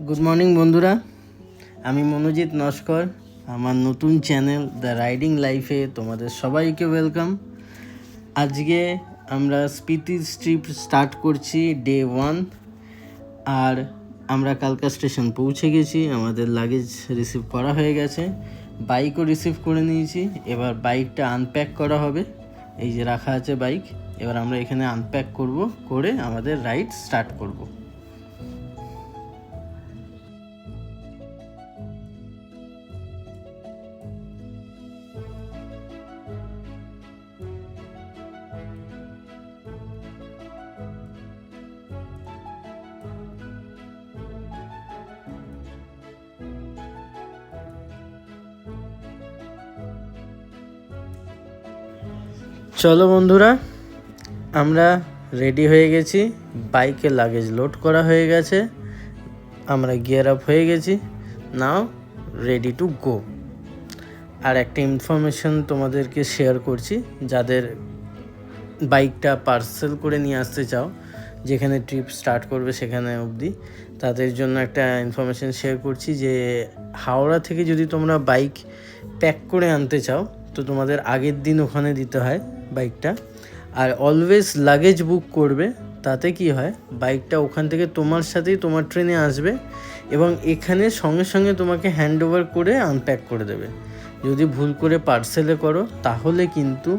Good morning বন্ধুরা, আমি মনোজিৎ নস্কর। আমার নতুন চ্যানেল দ্য রাইডিং লাইফে তোমাদের সবাইকে ওয়েলকাম। আজকে আমরা স্পিতি ট্রিপ স্টার্ট করছি ডে 1। আর আমরা কালকা স্টেশন পৌঁছে গেছি, আমাদের লাগেজ রিসিভ করা হয়ে গেছে, বাইকও রিসিভ করে নিয়েছি। এবার বাইকটা আনপ্যাক করা হবে, এই যে রাখা আছে বাইক। এবার আমরা এখানে আনপ্যাক করে আমাদের রাইড স্টার্ট করব। চলো বন্ধুরা, আমরা রেডি হয়ে গেছি, বাইকে লাগেজ লোড করা হয়ে গেছে, আমরা গিয়ার আপ হয়ে গেছি, নাও রেডি টু গো। আর একটা ইনফরমেশন তোমাদেরকে শেয়ার করছি, যাদের বাইকটা পার্সেল করে নিয়ে আসতে চাও, যেখানে ট্রিপ স্টার্ট করবে সেখানে অবধি, তাদের জন্য একটা ইনফরমেশন শেয়ার করছি যে হাওড়া থেকে যদি তোমরা বাইক প্যাক করে আনতে চাও তো তোমাদের আগের দিন ওখানে দিতে হয় বাইকটা। আর অলওয়েজ লাগেজ বুক করবে, তাতে কি হয় বাইকটা ওখান থেকে তোমার সাথেই তোমার ট্রেনে আসবে এবং এখানে সঙ্গে সঙ্গে তোমাকে হ্যান্ড ওভার করে আনপ্যাক করে দেবে। যদি ভুল করে পার্সেলে করো তাহলে কিন্তু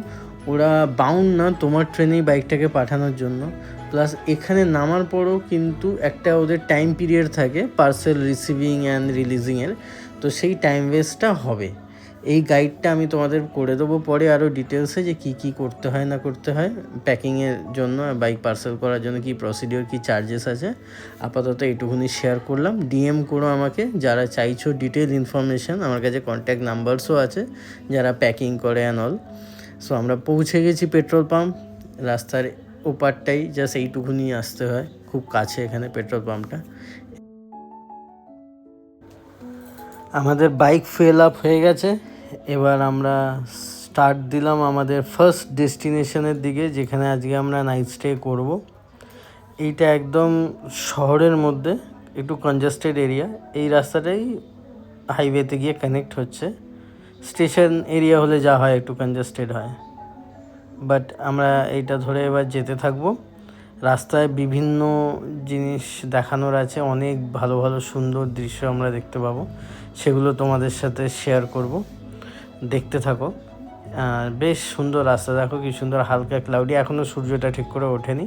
ওরা বাউন্ড না তোমার ট্রেনেই বাইকটাকে পাঠানোর জন্য। প্লাস এখানে নামার পরও কিন্তু একটা ওদের টাইম পিরিয়ড থাকে পার্সেল রিসিভিং অ্যান্ড রিলিজিংয়ের, তো সেই টাইম ওয়েস্টটা হবে। এই গাইডটা আমি তোমাদের করে দেবো পরে আরও ডিটেলসে, যে কী কী করতে হয় না করতে হয় প্যাকিংয়ের জন্য, বাইক পার্সেল করার জন্য কী প্রসিডিওর, কী চার্জেস আছে। আপাতত এইটুকুনি শেয়ার করলাম। ডিএম করো আমাকে যারা চাইছো ডিটেল ইনফরমেশান, আমার কাছে কন্ট্যাক্ট নাম্বারসও আছে যারা প্যাকিং করে অ্যান্ড অল। সো আমরা পৌঁছে গেছি পেট্রোল পাম্প, রাস্তার ওপারটাই, জাস্ট এইটুকুনি আসতে হয়, খুব কাছে এখানে পেট্রোল পাম্পটা। আমাদের বাইক ফিল আপ হয়ে গেছে, এবার আমরা স্টার্ট দিলাম আমাদের ফার্স্ট ডেস্টিনেশনের দিকে, যেখানে আজকে আমরা নাইট স্টে করব। এইটা একদম শহরের মধ্যে, একটু কনজাস্টেড এরিয়া। এই রাস্তাটাই হাইওয়েতে গিয়ে কানেক্ট হচ্ছে। স্টেশন এরিয়া হলে যা হয় একটু কনজাস্টেড হয়, বাট আমরা এইটা ধরে এবার যেতে থাকবো। রাস্তায় বিভিন্ন জিনিস দেখানোর আছে, অনেক ভালো ভালো সুন্দর দৃশ্য আমরা দেখতে পাবো, সেগুলো তোমাদের সাথে শেয়ার করব, দেখতে থাকো। বেশ সুন্দর রাস্তা, দেখো কি সুন্দর, হালকা ক্লাউডি, এখনও সূর্যটা ঠিক করে ওঠেনি।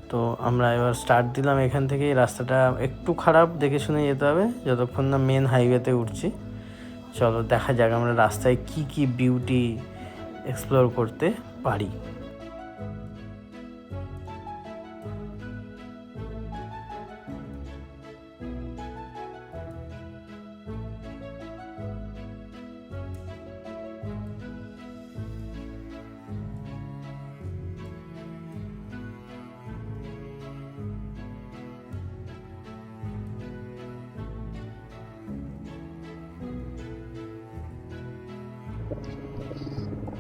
তো আমরা এবার স্টার্ট দিলাম এখান থেকে। রাস্তাটা একটু খারাপ, দেখে শুনে যেতে হবে যতক্ষণ না মেন হাইওয়েতে উঠছি। চলো দেখা যাক আমরা রাস্তায় কি কি বিউটি এক্সপ্লোর করতে পারি।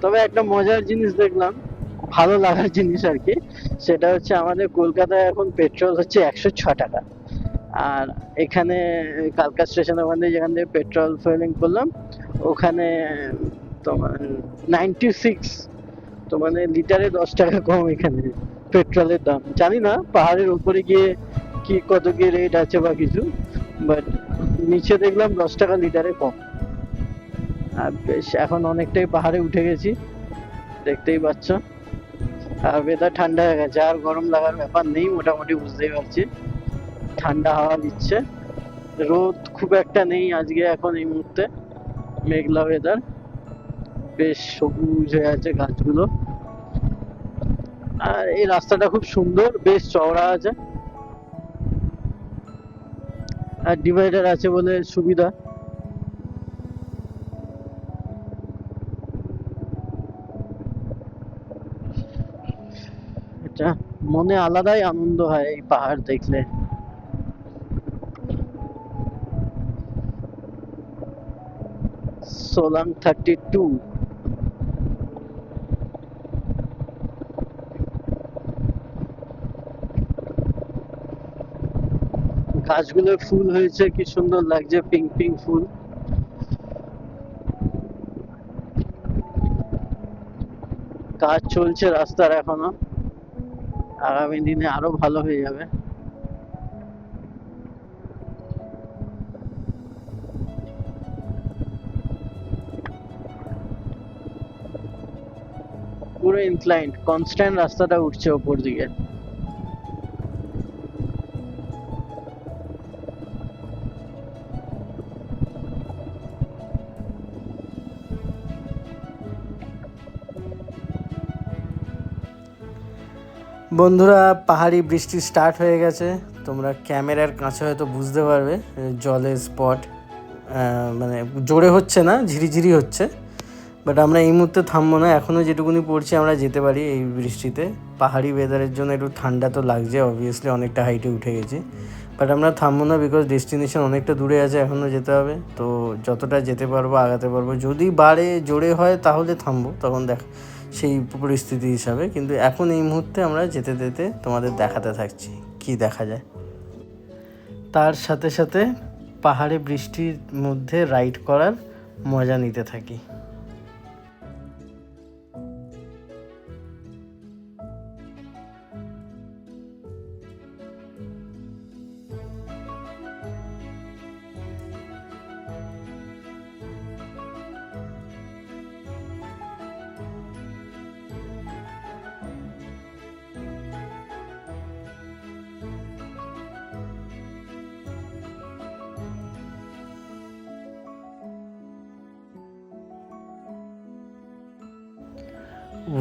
তবে একটা মজার জিনিস দেখলাম, ভালো লাগার জিনিস আর কি, সেটা হচ্ছে আমাদের কলকাতায় এখন পেট্রোল হচ্ছে 106 টাকা। আর এখানে কালকা স্টেশনের ওখানে যেখান থেকে পেট্রোল ফিলিং করলাম, ওখানে তোমার 96। তো মানে লিটারে 10 টাকা কম এখানে পেট্রোলের দাম। জানি না পাহাড়ের উপরে গিয়ে কি কত কি রেট আছে বা কিছু, বাট নিচে দেখলাম 10 টাকা লিটারে কম। আর বেশ এখন অনেকটাই পাহাড়ে উঠে গেছি, দেখতেই পাচ্ছ। আর ওয়েদার ঠান্ডা হয়ে গেছে, আর গরম লাগার ব্যাপার নেই, মোটামুটি বুঝতেই পারছি। ঠান্ডা হাওয়া দিচ্ছে, রোদ খুব একটা নেই আজকে এখন এই মুহূর্তে, মেঘলা ওয়েদার, বেশ সবুজ হয়ে আছে গাছগুলো। আর এই রাস্তাটা খুব সুন্দর, বেশ চওড়া আছে, আর ডিভাইডার আছে বলে সুবিধা। এটা মনে আলাদাই আনন্দ হয় এই পাহাড় দেখলে। সোলাং 32। গাছগুলো ফুল হয়েছে, কি সুন্দর লাগছে, পিঙ্ক পিঙ্ক ফুল। কাজ চলছে রাস্তার এখনো, আগামী দিনে আরো ভালো হয়ে যাবে। পুরো ইনক্লাইন্ড, কনস্ট্যান্ট রাস্তাটা উঠছে ওপর দিকে। বন্ধুরা, পাহাড়ি বৃষ্টি স্টার্ট হয়ে গেছে। তোমরা ক্যামেরার কাছে হয়তো বুঝতে পারবে জলের স্পট, মানে জোরে হচ্ছে না, ঝিরিঝিরি হচ্ছে। বাট আমরা এই মুহূর্তে থামবো না, এখনও যেটুকুনি পড়ছি আমরা যেতে পারি এই বৃষ্টিতে। পাহাড়ি ওয়েদারের জন্য একটু ঠান্ডা তো লাগছে, অবভিয়াসলি অনেকটা হাইটে উঠে গেছি। বাট আমরা থামবো না, বিকজ ডেস্টিনেশন অনেকটা দূরে আছে, এখনও যেতে হবে। তো যতটা যেতে পারবো আগাতে পারবো। যদি বাড়ে জোরে হয় তাহলে থামবো, তখন সেই পরিস্থিতি হিসাবে। কিন্তু এখন এই মুহূর্তে আমরা যেতে যেতে তোমাদের দেখাতে থাকছি কি দেখা যায়। তার সাথে সাথে পাহাড়ে বৃষ্টির মধ্যে রাইড করার মজা নিতে থাকি।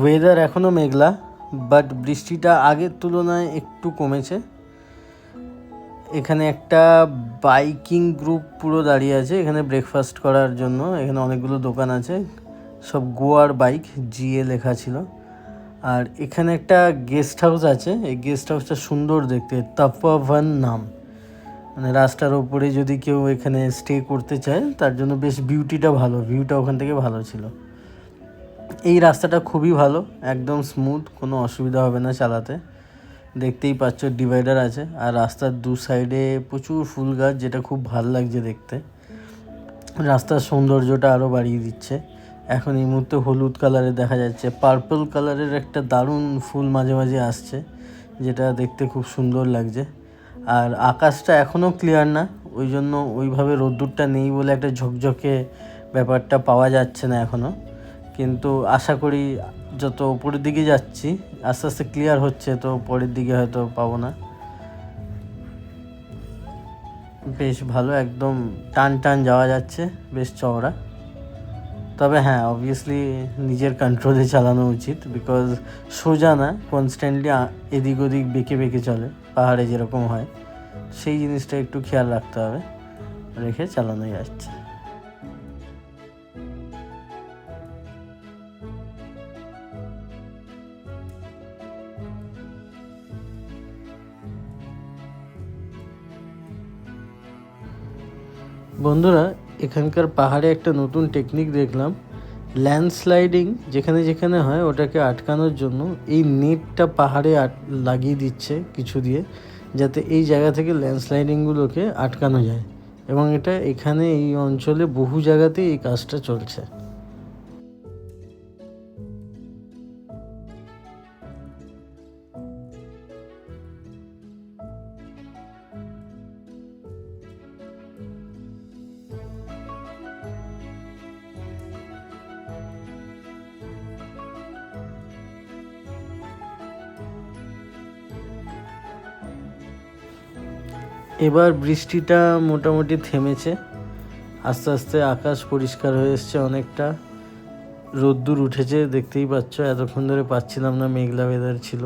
ওয়েদার এখনও মেঘলা, বাট বৃষ্টিটা আগের তুলনায় একটু কমেছে। এখানে একটা বাইকিং গ্রুপ পুরো দাঁড়িয়ে আছে এখানে ব্রেকফাস্ট করার জন্য। এখানে অনেকগুলো দোকান আছে, সব গোয়ার বাইক, জিএ লেখা ছিল। আর এখানে একটা গেস্ট হাউস আছে, এই গেস্ট হাউসটা সুন্দর দেখতে, তপোবন নাম। মানে রাস্তার ওপরে যদি কেউ এখানে স্টে করতে চায় তার জন্য বেশ বিউটিটা ভালো, ভিউটা ওখান থেকে ভালো ছিল। এই রাস্তাটা খুবই ভালো, একদম স্মুথ, কোনো অসুবিধা হবে না চালাতে। দেখতেই পাচ্ছ ডিভাইডার আছে, আর রাস্তার দু সাইডে প্রচুর ফুল গাছ, যেটা খুব ভালো লাগছে দেখতে। রাস্তার সৌন্দর্যটা আরও বাড়িয়ে দিচ্ছে। এখন এই মুহূর্তে হলুদ কালারের দেখা যাচ্ছে, পার্পল কালারের একটা দারুণ ফুল মাঝে মাঝে আসছে, যেটা দেখতে খুব সুন্দর লাগছে। আর আকাশটা এখনও ক্লিয়ার না, ওই জন্য ওইভাবে রোদ্দুরটা নেই বলে একটা ঝকঝকে ব্যাপারটা পাওয়া যাচ্ছে না এখনও। কিন্তু আশা করি যত উপরের দিকে যাচ্ছি আস্তে আস্তে ক্লিয়ার হচ্ছে, তো পরের দিকে হয়তো পাবো না। বেশ ভালো, একদম টান টান যাওয়া যাচ্ছে, বেশ চওড়া। তবে হ্যাঁ, অবভিয়াসলি নিজের কন্ট্রোলে চালানো উচিত, বিকজ সোজা না, কনস্ট্যান্টলি এদিক ওদিক বেঁকে বেঁকে চলে, পাহাড়ে যেরকম হয়। সেই জিনিসটা একটু খেয়াল রাখতে হবে, রেখে চালানো যাচ্ছে। বন্ধুরা, এখানকার পাহাড়ে একটা নতুন টেকনিক দেখলাম, ল্যান্ডস্লাইডিং যেখানে যেখানে হয় ওটাকে আটকানোর জন্য এই নেটটা পাহাড়ে লাগিয়ে দিচ্ছে কিছু দিয়ে, যাতে এই জায়গা থেকে ল্যান্ডস্লাইডিংগুলোকে আটকানো যায়। এবং এটা এখানে এই অঞ্চলে বহু জায়গাতেই এই কাজটা চলছে। এবার বৃষ্টিটা মোটামুটি থেমেছে, আস্তে আস্তে আকাশ পরিষ্কার হয়ে এসছে অনেকটা, রোদ্দুর উঠেছে, দেখতেই পাচ্ছ। এতক্ষণ ধরে পাচ্ছিলাম না, মেঘলা ওয়েদার ছিল।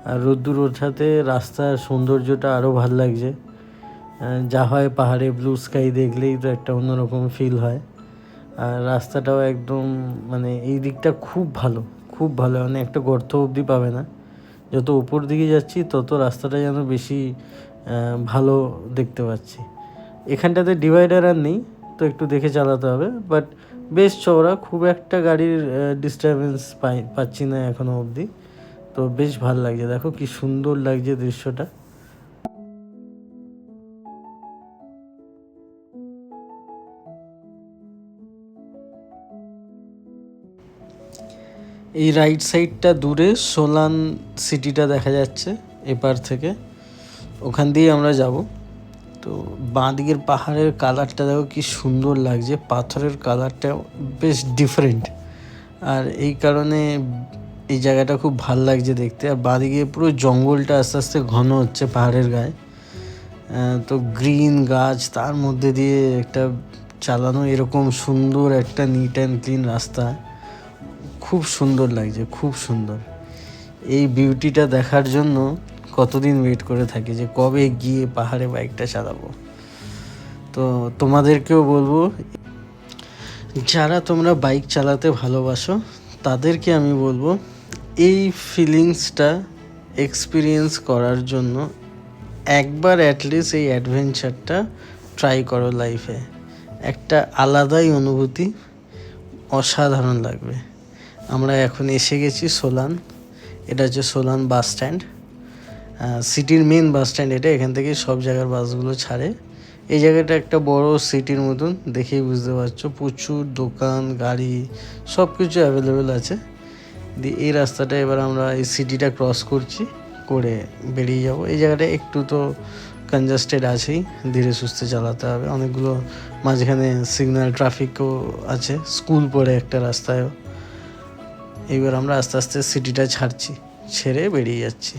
আর রোদ্দুর ওঠাতে রাস্তার সৌন্দর্যটা আরও ভাল লাগছে। যা হয় পাহাড়ে ব্লু স্কাই দেখলেই তো একটা অন্যরকম ফিল হয়। আর রাস্তাটাও একদম, মানে এই দিকটা খুব ভালো, খুব ভালো, মানে একটা গর্ত অবধি পাবে না। যত উপর দিকে যাচ্ছি তত রাস্তাটা যেন বেশি ভালো দেখতে পাচ্ছি। এখানটাতে ডিভাইডার আর নেই, তো একটু দেখে চালাতে হবে। বাট বেশ চওড়া, খুব একটা গাড়ির ডিস্টারবেন্স পাচ্ছি না এখনও অবধি। তো বেশ ভালো লাগছে, দেখো কি সুন্দর লাগছে দৃশ্যটা। এই রাইট সাইডটা দূরে সোলান সিটিটা দেখা যাচ্ছে এপার থেকে, ওখান দিয়ে আমরা যাব। তো বাঁ দিকের পাহাড়ের কালারটা দেখো কি সুন্দর লাগছে, পাথরের কালারটা বেশ ডিফারেন্ট, আর এই কারণে এই জায়গাটা খুব ভাল লাগছে দেখতে। আর বাঁ দিকে পুরো জঙ্গলটা আস্তে আস্তে ঘন হচ্ছে পাহাড়ের গায়ে, তো গ্রিন গাছ, তার মধ্যে দিয়ে একটা চালানো এরকম সুন্দর একটা নিট অ্যান্ড ক্লিন রাস্তা, খুব সুন্দর লাগছে, খুব সুন্দর। এই বিউটিটা দেখার জন্য কতদিন ওয়েট করে থাকি যে কবে গিয়ে পাহাড়ে বাইকটা চালাবো। তো তোমাদেরকেও বলবো, যারা তোমরা বাইক চালাতে ভালোবাসো তাদেরকে আমি বলবো এই ফিলিংসটা এক্সপিরিয়েন্স করার জন্য একবার অ্যাটলিস্ট এই অ্যাডভেঞ্চারটা ট্রাই করো লাইফে। একটা আলাদাই অনুভূতি, অসাধারণ লাগবে। আমরা এখন এসে গেছি সোলান, এটা হচ্ছে সোলান বাস স্ট্যান্ড, সিটির মেন বাস স্ট্যান্ড এটা। এখান থেকে সব জায়গার বাসগুলো ছাড়ে। এই জায়গাটা একটা বড় সিটির মতন, দেখেই বুঝতে পারছো, প্রচুর দোকান, গাড়ি, সব কিছু অ্যাভেলেবেল আছে। দিয়ে এই রাস্তাটা এবার আমরা এই সিটিটা ক্রস করছি, করে বেরিয়ে যাব। এই জায়গাটা একটু তো কনজাস্টেড আছেই, ধীরে সুস্থে চালাতে হবে। অনেকগুলো মাঝখানে সিগন্যাল ট্রাফিকও আছে, স্কুল পড়ে একটা রাস্তায়ও। এইবার আমরা আস্তে আস্তে সিটিটা ছাড়ছি, ছেড়ে বেরিয়ে যাচ্ছি।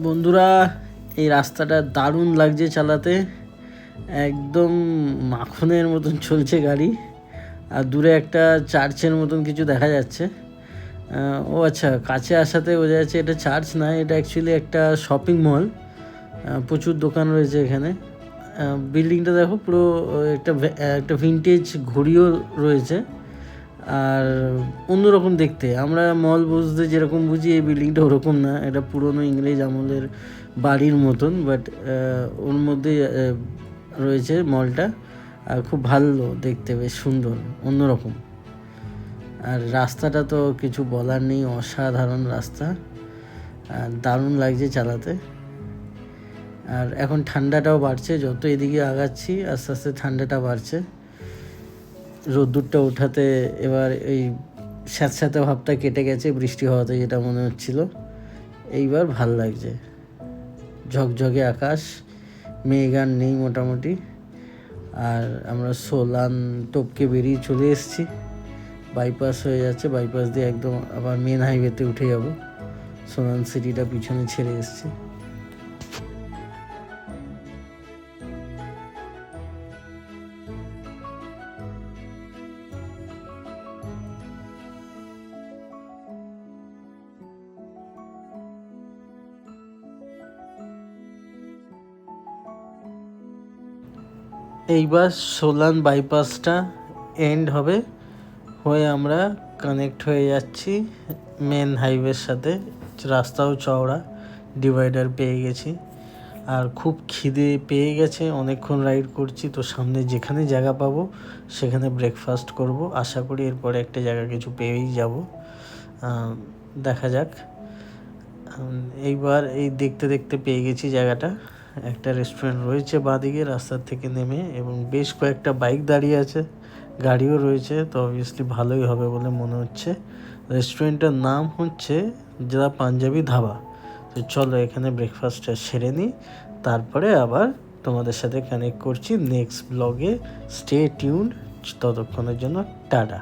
বন্ধুরা, এই রাস্তাটা দারুণ লাগছে চালাতে, একদম মাখনের মতন চলছে গাড়ি। আর দূরে একটা চার্চের মতন কিছু দেখা যাচ্ছে। ও আচ্ছা, কাছে আসাতে বোঝা যাচ্ছে এটা চার্চ না, এটা অ্যাকচুয়ালি একটা শপিং মল। প্রচুর দোকান রয়েছে এখানে। বিল্ডিংটা দেখো, পুরো একটা ভিনটেজ ঘড়িও রয়েছে, আর অন্যরকম দেখতে। আমরা মল বুঝতে যেরকম বুঝি, এই বিল্ডিংটা ওরকম না, এটা পুরনো ইংরেজ আমলের বাড়ির মতন, বাট ওর মধ্যে রয়েছে মলটা। আর খুব ভালো দেখতে, বেশ সুন্দর, অন্যরকম। আর রাস্তাটা তো কিছু বলার নেই, অসাধারণ রাস্তা, দারুণ লাগছে চালাতে। আর এখন ঠান্ডাটাও বাড়ছে, যত এদিকে আগাচ্ছি আস্তে আস্তে ঠান্ডাটা বাড়ছে। রোদ্দুরটা ওঠাতে এবার এই স্যাঁতস্যাঁতে ভাবটা কেটে গেছে বৃষ্টি হওয়াতে, যেটা মনে হচ্ছিল। এইবার ভাল লাগছে, ঝকঝকে আকাশ, মেঘ আর নেই মোটামুটি। আর আমরা সোলান টপকে বেরিয়ে চলে এসেছি, বাইপাস হয়ে যাচ্ছে, বাইপাস দিয়ে একদম আবার মেন হাইওয়েতে উঠে যাব। সোলান সিটিটা পিছনে ছেড়ে এসেছি। এইবার সোলান বাইপাসটা এন্ড হবে, হয়ে আমরা কানেক্ট হয়ে যাচ্ছি মেন হাইওয়ের সাথে। রাস্তাও চওড়া, ডিভাইডার পেয়ে গেছি। আর খুব খিদে পেয়ে গেছে, অনেকক্ষণ রাইড করছি, তো সামনে যেখানে জায়গা পাবো সেখানে ব্রেকফাস্ট করব। আশা করি এরপরে একটা জায়গা কিছু পেয়েই যাব, দেখা যাক। এইবার এই দেখতে দেখতে পেয়ে গেছি জায়গাটা। একটা রেস্টুরেন্ট রয়েছে বাঁদিকে রাস্তার থেকে নেমে, এবং বেশ কয়েকটা বাইক দাঁড়িয়ে আছে, গাড়িও রয়েছে, তো অবভিয়াসলি ভালোই হবে বলে মনে হচ্ছে। রেস্টুরেন্টের নাম হচ্ছে দ্য পাঞ্জাবি ধাবা। তো চলো এখানে ব্রেকফাস্টটা সেরে নিই, তারপরে আবার তোমাদের সাথে কানেক্ট করছি নেক্সট ব্লগে। স্টে টিউনড, ততক্ষণের জন্য টাটা।